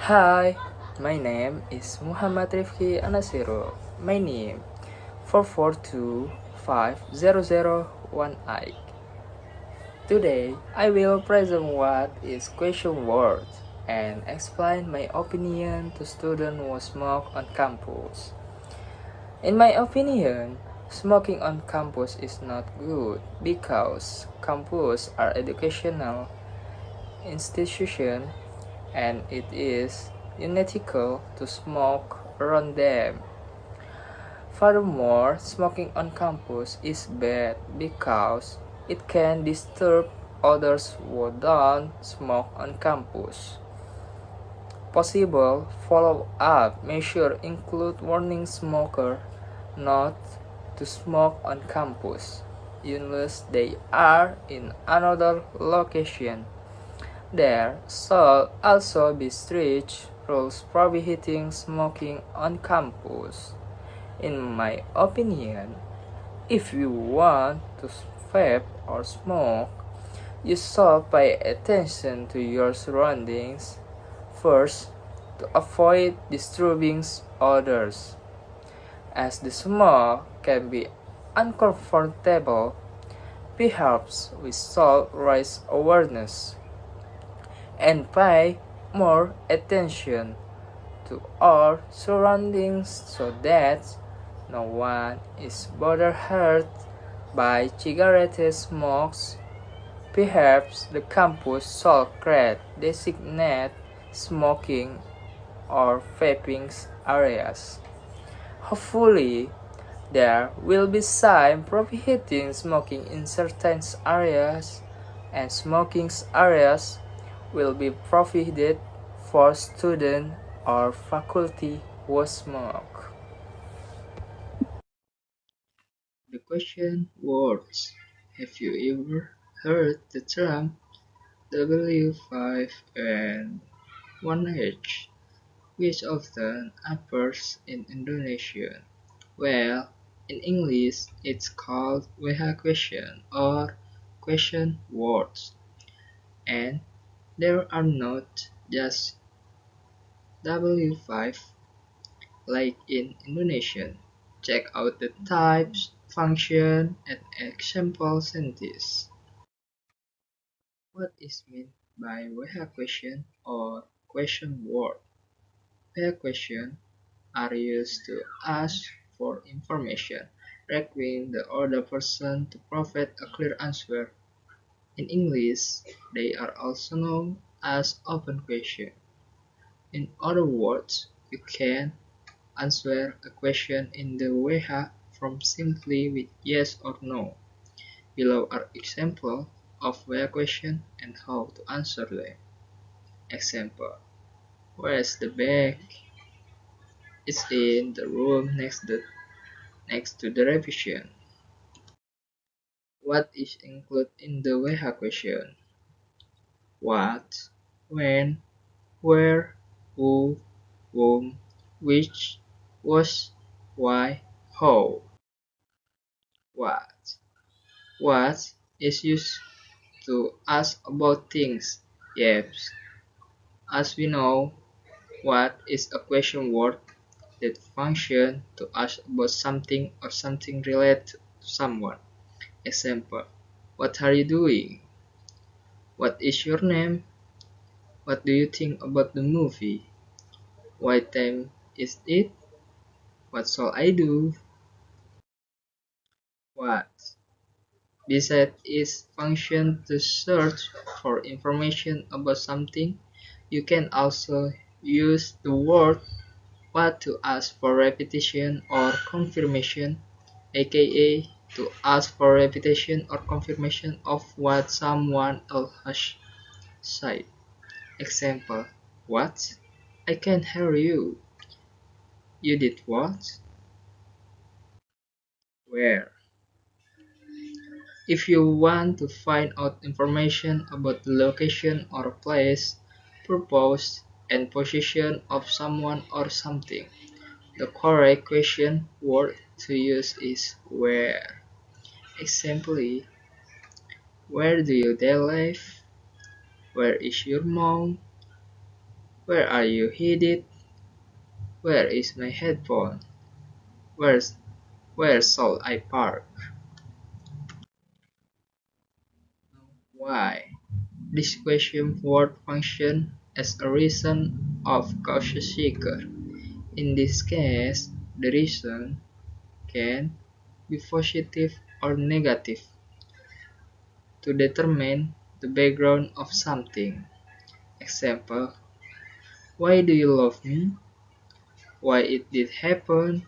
Hi, my name is Muhammad Rifki Anasiro. My name 4425001 Today, I will present what is question word and explain my opinion to students who smoke on campus. In my opinion, smoking on campus is not good because campus are educational institution and it is unethical to smoke around them. Furthermore, smoking on campus is bad because it can disturb others who don't smoke on campus. Possible follow-up measures include warning smoker not to smoke on campus unless they are in another location. There should also be strict rules prohibiting smoking on campus. In my opinion, if you want to vape or smoke, you should pay attention to your surroundings first to avoid disturbing others. As the smoke can be uncomfortable, perhaps we should raise awareness and pay more attention to our surroundings so that no one is bothered hurt by cigarette smokes. Perhaps the campus should create designated smoking or vaping areas. Hopefully, there will be signs prohibiting smoking in certain areas, and smoking areas will be prohibited for students or faculty who smoke. The question words. Have you ever heard the term W5 and 1H, which often appears in Indonesian? Well, in English, it's called WH question or question words, and there are not just W5 like in Indonesian. Check out the types, function, and example sentences. What is meant by WH question or question word? WH question are used to ask for information, requiring the other person to provide a clear answer. In English, they are also known as open questions. In other words, you can answer a question in the WH from simply with yes or no. Below are examples of WH questions and how to answer them. Example: where's the bag? It's in the room next to the revision. What is included in the WH question? What, when, where, who, whom, which, was, why, how. What? What is used to ask about things. Yes, as we know, what is a question word that functions to ask about something or something related to someone. Example: what are you doing? What is your name? What do you think about the movie? What time is it? What shall I do? What? Besides its function to search for information about something, you can also use the word what to ask for repetition or confirmation, aka to ask for repetition or confirmation of what someone else has said. Example: what? I can't hear you. You did what? Where? If you want to find out information about the location or place, purpose, and position of someone or something, the correct question word to use is where. Example: where do you live? Where is your mom? Where are you headed? Where is my headphone? Where's where shall I park? Why? This question word function as a reason of cautious seeker. In this case, the reason can be positive or negative to determine the background of something. Example, why do you love me? Why it did happen?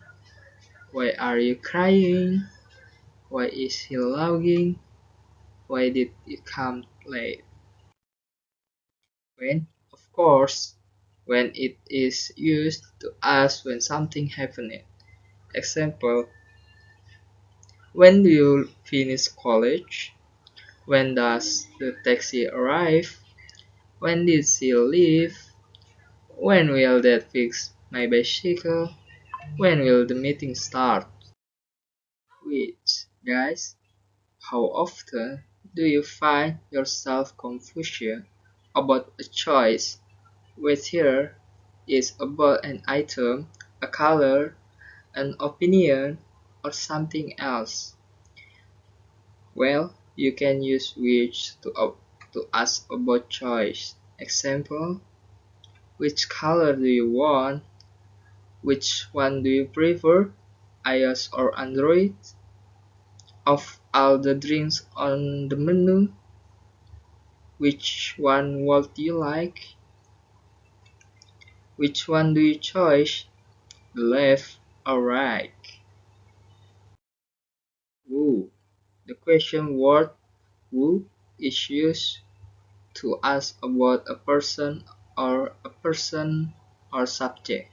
Why are you crying? Why is he logging? Why did it come late? When, of course, when it is used to ask when something happened. Example, when do you finish college? When does the taxi arrive? When did she leave? When will Dad fix my bicycle? When will the meeting start? Which, guys, how often do you find yourself confused about a choice, whether it's about an item, a color, an opinion, or something else? Well, you can use which to ask about choice. Example, which color do you want? Which one do you prefer, iOS or Android? Of all the drinks on the menu, which one would you like? Which one do you choose, the left or right? Who. The question word who is used to ask about a person or subject.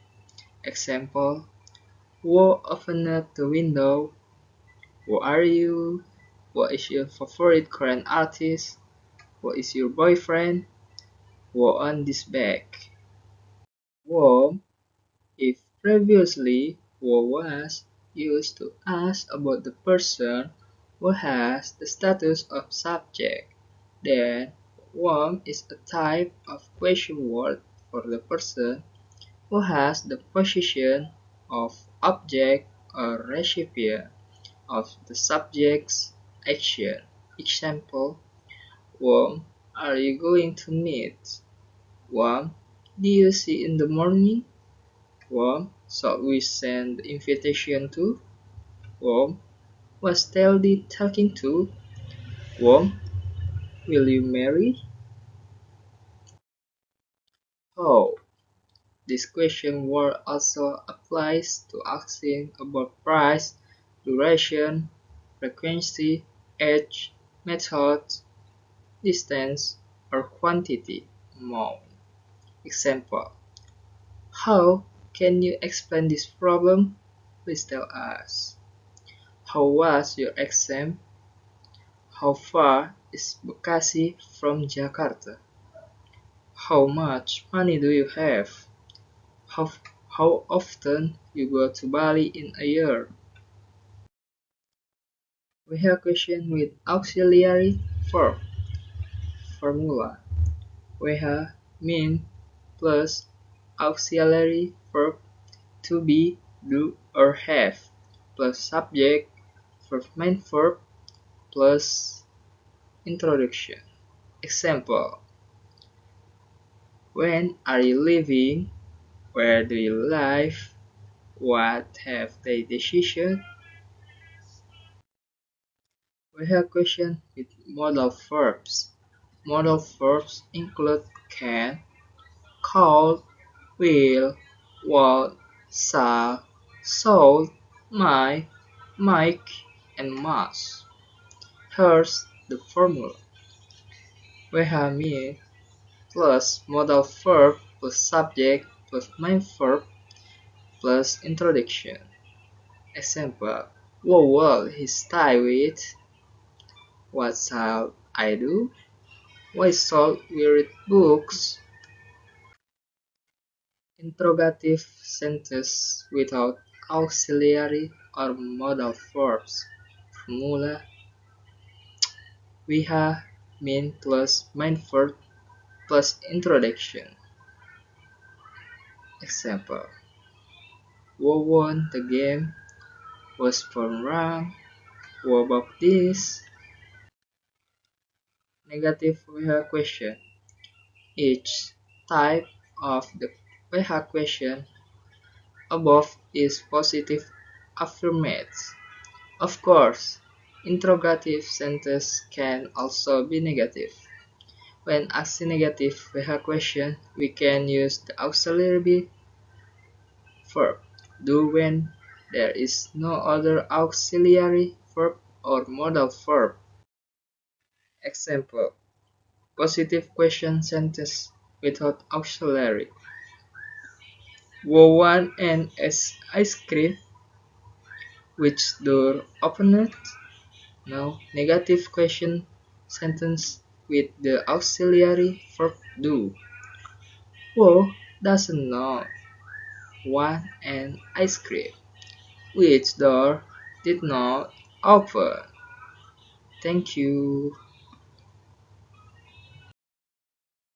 Example, who opened the window? Who are you? What is your favorite Korean artist? What is your boyfriend? Who on this bag? Who, if previously who was used to ask about the person who has the status of subject, then whom is a type of question word for the person who has the position of object or recipient of the subject's action. Example, whom are you going to meet? Whom do you see in the morning? Whom shall we send the invitation to? Whom was Telly talking to? Whom will you marry? How? This question word also applies to asking about price, duration, frequency, age, method, distance, or quantity, amount. Example, how can you explain this problem? Please tell us. How was your exam? How far is Bekasi from Jakarta? How much money do you have? How, how often you go to Bali in a year? We have a question with auxiliary verb formula. We have mean plus auxiliary verb to be, do, or have plus subject verb main verb plus introduction. Example, when are you leaving? Where do you live? What have they decided? We have question with modal verbs. Modal verbs include can, could, will, would, shall, should, might, and must. Here's the formula. We have me plus modal verb plus subject plus main verb plus introduction. Example, what will he stay with? What shall I do? Why shall we read books? Interrogative sentence without auxiliary or modal verbs. Formula, we have mean plus main verb plus introduction. Example: Who won the game? Was phone wrong? What about this? Negative WH question. Each type of the WH question above is positive affirmative. Of course, interrogative sentence can also be negative. When asking negative WH question, we can use the auxiliary verb do when there is no other auxiliary verb or modal verb. Example: positive question sentence without auxiliary. Who won an ice cream? Which door opened? Now, negative question sentence with the auxiliary verb do. Who doesn't know want an ice cream? Which door did not open? Thank you.